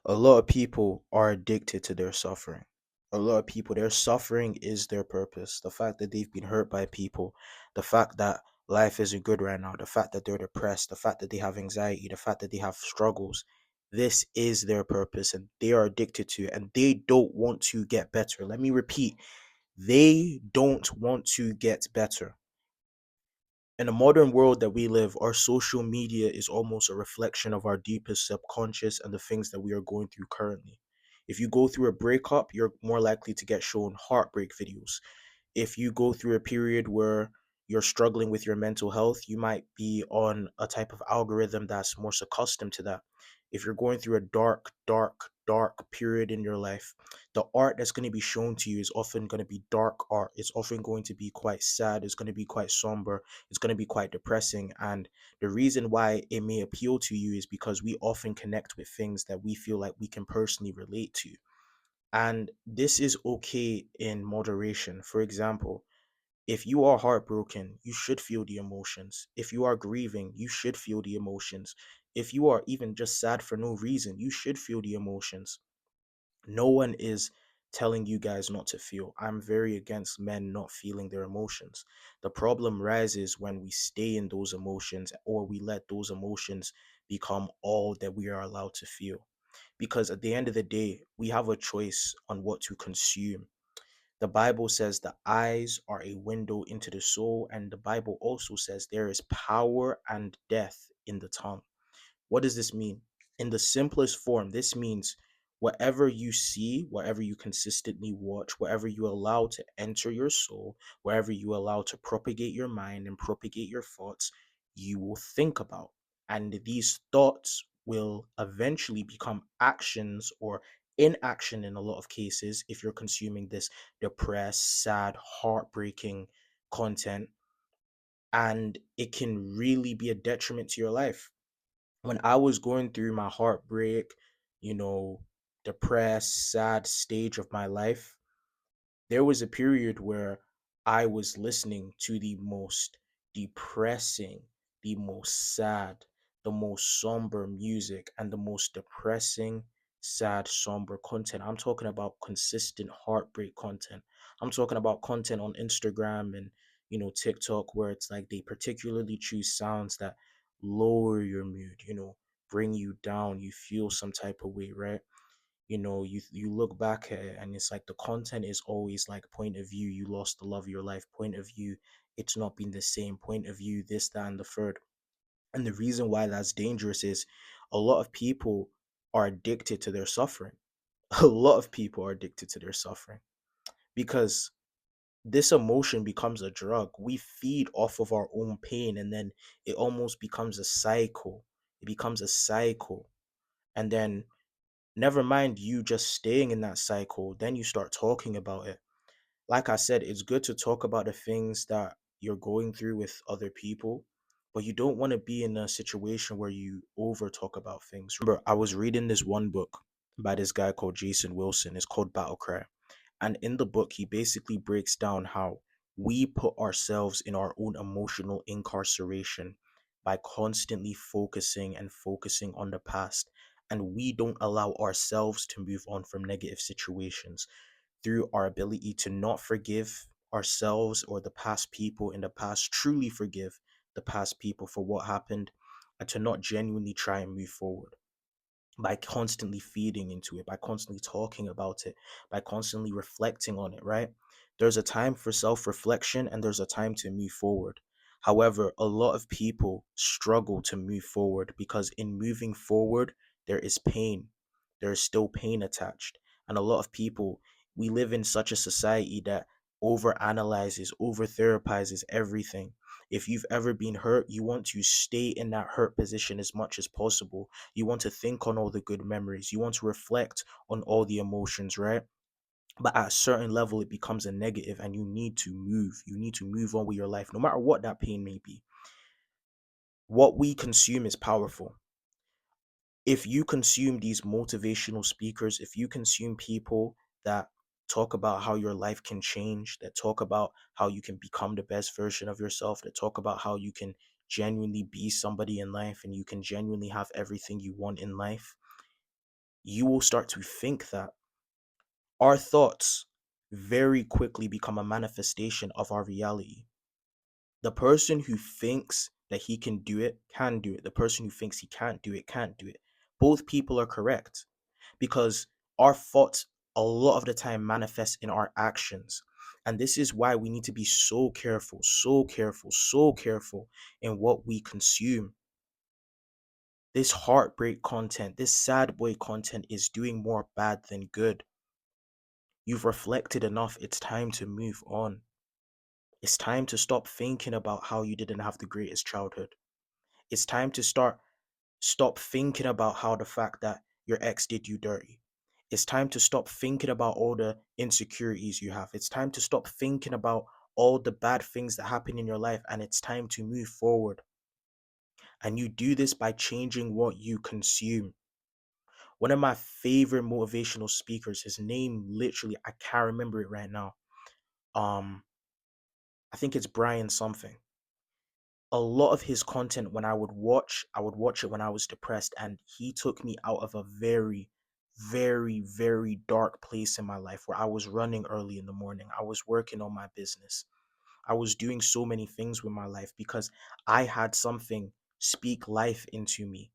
A lot of people are addicted to their suffering. A lot of people, their suffering is their purpose. The fact that they've been hurt by people, the fact that life isn't good right now, the fact that they're depressed, the fact that they have anxiety, the fact that they have struggles, this is their purpose and they are addicted to it and they don't want to get better. Let me repeat, they don't want to get better. In the modern world that we live, our social media is almost a reflection of our deepest subconscious and the things that we are going through currently. If you go through a breakup, you're more likely to get shown heartbreak videos. If you go through a period where you're struggling with your mental health, you might be on a type of algorithm that's more accustomed to that. If you're going through a dark period in your life, the art that's going to be shown to you is often going to be dark art. It's often going to be quite sad. It's going to be quite somber. It's going to be quite depressing. And the reason why it may appeal to you is because we often connect with things that we feel like we can personally relate to. And this is okay in moderation. For example, if you are heartbroken, you should feel the emotions. If you are grieving, you should feel the emotions. If you are even just sad for no reason, you should feel the emotions. No one is telling you guys not to feel. I'm very against men not feeling their emotions. The problem rises when we stay in those emotions or we let those emotions become all that we are allowed to feel. Because at the end of the day, we have a choice on what to consume. The Bible says the eyes are a window into the soul, and the Bible also says there is power and death in the tongue. What does this mean? In the simplest form, this means whatever you see, whatever you consistently watch, whatever you allow to enter your soul, wherever you allow to propagate your mind and propagate your thoughts, you will think about. And these thoughts will eventually become actions or inaction in a lot of cases if you're consuming this depressed, sad, heartbreaking content. And it can really be a detriment to your life. When I was going through my heartbreak, you know, depressed, sad stage of my life, there was a period where I was listening to the most depressing, the most sad, the most somber music, and the most depressing, sad, somber content. I'm talking about consistent heartbreak content. I'm talking about content on Instagram and, TikTok, where it's like they particularly choose sounds that lower your mood, bring you down. You feel some type of way, right? You look back at it and it's like the content is always like point of view, you lost the love of your life, point of view, it's not been the same, point of view, this, that, and the third. And the reason why that's dangerous is a lot of people are addicted to their suffering. A lot of people are addicted to their suffering because this emotion becomes a drug. We feed off of our own pain and then it almost becomes a cycle. It becomes a cycle. And then never mind you just staying in that cycle, then you start talking about it. Like I said, it's good to talk about the things that you're going through with other people, but you don't want to be in a situation where you over talk about things. Remember, I was reading this one book by this guy called Jason Wilson. It's called Battle Cry. And in the book, he basically breaks down how we put ourselves in our own emotional incarceration by constantly focusing and focusing on the past. And we don't allow ourselves to move on from negative situations through our ability to not forgive ourselves or the past people in the past, truly forgive the past people for what happened, and to not genuinely try and move forward by constantly feeding into it, by constantly talking about it, by constantly reflecting on it, right? There's a time for self reflection and there's a time to move forward. However, a lot of people struggle to move forward because in moving forward, there is pain. There is still pain attached. And a lot of people, we live in such a society that over analyzes, over therapizes everything. If you've ever been hurt, you want to stay in that hurt position as much as possible. You want to think on all the good memories. You want to reflect on all the emotions, right? But at a certain level, it becomes a negative and you need to move. You need to move on with your life, no matter what that pain may be. What we consume is powerful. If you consume these motivational speakers, if you consume people that talk about how your life can change, that talk about how you can become the best version of yourself, that talk about how you can genuinely be somebody in life and you can genuinely have everything you want in life, you will start to think that. Our thoughts very quickly become a manifestation of our reality. The person who thinks that he can do it can do it. The person who thinks he can't do it can't do it. Both people are correct because our thoughts a lot of the time manifest in our actions. And this is why we need to be so careful, so careful, so careful in what we consume. This heartbreak content, this sad boy content is doing more bad than good. You've reflected enough. It's time to move on. It's time to stop thinking about how you didn't have the greatest childhood. It's time to stop thinking about how the fact that your ex did you dirty. It's time to stop thinking about all the insecurities you have. It's time to stop thinking about all the bad things that happen in your life, and it's time to move forward. And you do this by changing what you consume. One of my favorite motivational speakers, his name literally, I can't remember it right now. Um, I think it's Brian something. A lot of his content when I would watch it when I was depressed, and he took me out of a very, very, very dark place in my life where I was running early in the morning. I was working on my business. I was doing so many things with my life because I had something speak life into me,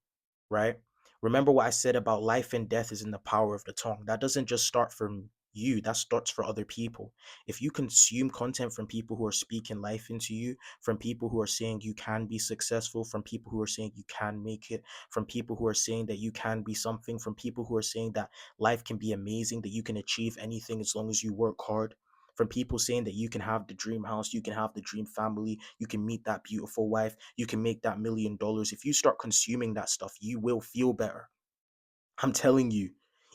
right? Remember what I said about life and death is in the power of the tongue. That doesn't just start from you, that starts for other people. If you consume content from people who are speaking life into you, from people who are saying you can be successful, from people who are saying you can make it, from people who are saying that you can be something, from people who are saying that life can be amazing, that you can achieve anything as long as you work hard, from people saying that you can have the dream house, you can have the dream family, you can meet that beautiful wife, you can make that $1 million. If you start consuming that stuff, you will feel better. I'm telling you,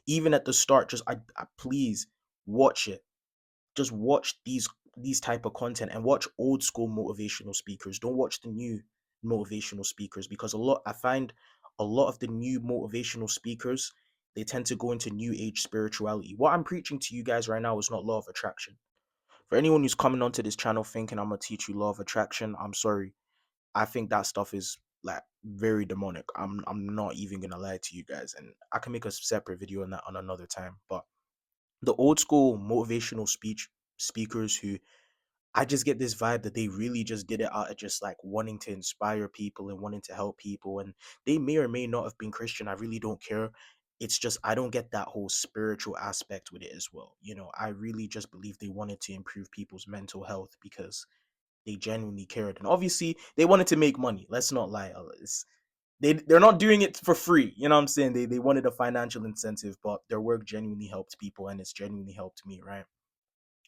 even at the start, just I please watch it. Just watch these type of content and watch old school motivational speakers. Don't watch the new motivational speakers because I find a lot of the new motivational speakers they tend to go into new age spirituality. What I'm preaching to you guys right now is not law of attraction. For anyone who's coming onto this channel thinking I'm gonna teach you law of attraction, I'm sorry. I think that stuff is like very demonic. I'm not even gonna lie to you guys, and I can make a separate video on that on another time. But the old school motivational speakers who I just get this vibe that they really just did it out of just like wanting to inspire people and wanting to help people. And they may or may not have been Christian. I really don't care. It's just I don't get that whole spiritual aspect with it as well. I really just believe they wanted to improve people's mental health because they genuinely cared. And obviously they wanted to make money. Let's not lie. They're not doing it for free. You know what I'm saying? They wanted a financial incentive, but their work genuinely helped people and it's genuinely helped me, right?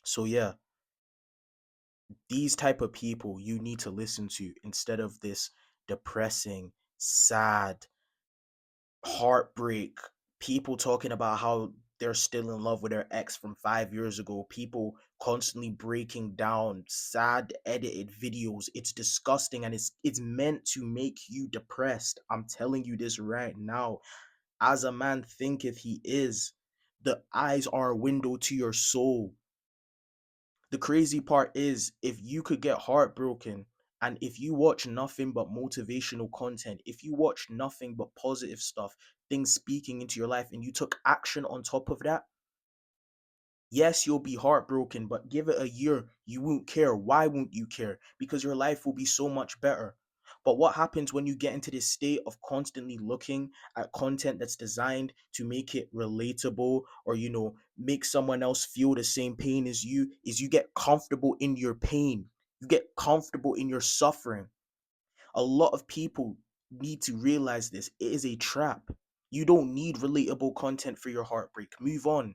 So yeah, these type of people you need to listen to instead of this depressing, sad, heartbreak, people talking about how they're still in love with their ex from 5 years ago, people constantly breaking down sad edited videos. It's disgusting and it's meant to make you depressed. I'm telling you this right now. As a man thinketh he is, the eyes are a window to your soul. The crazy part is if you could get heartbroken and if you watch nothing but motivational content, if you watch nothing but positive stuff, things speaking into your life, and you took action on top of that, yes, you'll be heartbroken, but give it a year, you won't care. Why won't you care? Because your life will be so much better. But what happens when you get into this state of constantly looking at content that's designed to make it relatable or, make someone else feel the same pain as you, is you get comfortable in your pain. You get comfortable in your suffering. A lot of people need to realize this. It is a trap. You don't need relatable content for your heartbreak. Move on.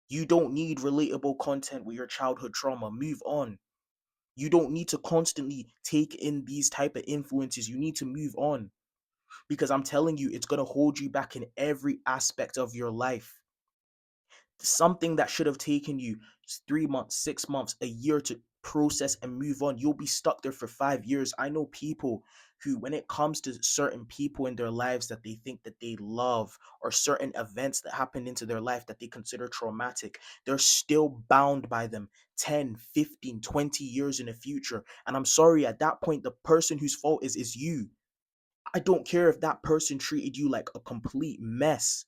You don't need relatable content with your childhood trauma. Move on. You don't need to constantly take in these type of influences. You need to move on because I'm telling you, it's going to hold you back in every aspect of your life. Something that should have taken you 3 months, 6 months, a year to process and move on, you'll be stuck there for 5 years. I know people who, when it comes to certain people in their lives that they think that they love, or certain events that happen into their life that they consider traumatic, they're still bound by them 10, 15, 20 years in the future. And I'm sorry, at that point, the person whose fault is you. I don't care if that person treated you like a complete mess.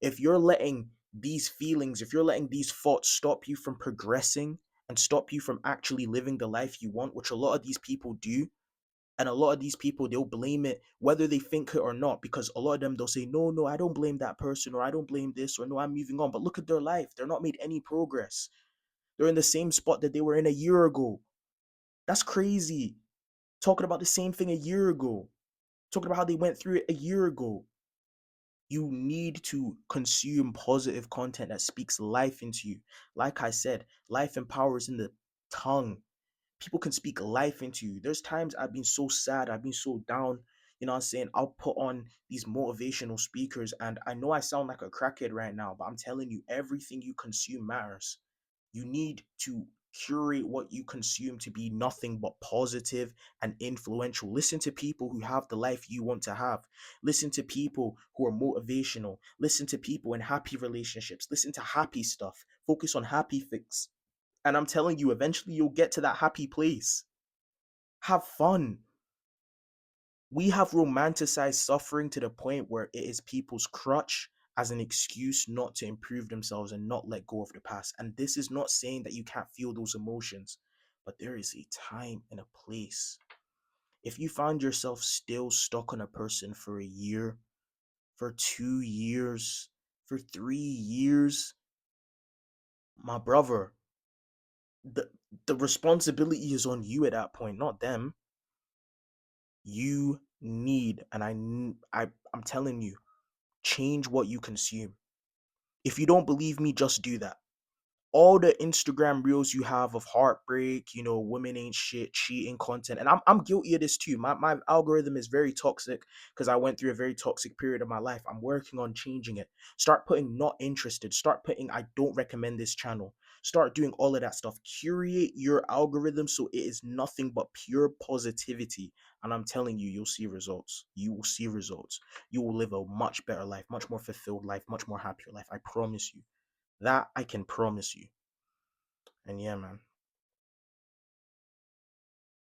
If you're letting these feelings, if you're letting these thoughts stop you from progressing and stop you from actually living the life you want, which a lot of these people do, and a lot of these people, they'll blame it whether they think it or not, because a lot of them, they'll say, no, no, I don't blame that person, or I don't blame this, or no, I'm moving on. But look at their life. They're not made any progress. They're in the same spot that they were in a year ago. That's crazy. Talking about the same thing a year ago. Talking about how they went through it a year ago. You need to consume positive content that speaks life into you. Like I said, life and power is in the tongue. People can speak life into you. There's times I've been so sad, I've been so down. You know what I'm saying? I'll put on these motivational speakers, and I know I sound like a crackhead right now, but I'm telling you, everything you consume matters. You need to curate what you consume to be nothing but positive and influential. Listen to people who have the life you want to have. Listen to people who are motivational. Listen to people in happy relationships. Listen to happy stuff. Focus on happy things. And I'm telling you, eventually you'll get to that happy place. Have fun. We have romanticized suffering to the point where it is people's crutch as an excuse not to improve themselves and not let go of the past. And this is not saying that you can't feel those emotions, but there is a time and a place. If you find yourself still stuck on a person for a year, for 2 years, for 3 years, my brother, the the responsibility is on you at that point, not them. You need, and I'm telling you, change what you consume. If you don't believe me, just do that. All the Instagram reels you have of heartbreak, women ain't shit, cheating content. And I'm guilty of this too. My algorithm is very toxic because I went through a very toxic period of my life. I'm working on changing it. Start putting not interested. Start putting I don't recommend this channel. Start doing all of that stuff. Curate your algorithm so it is nothing but pure positivity. And I'm telling you, you'll see results. You will see results. You will live a much better life, much more fulfilled life, much more happier life. I promise you. That I can promise you. And yeah, man.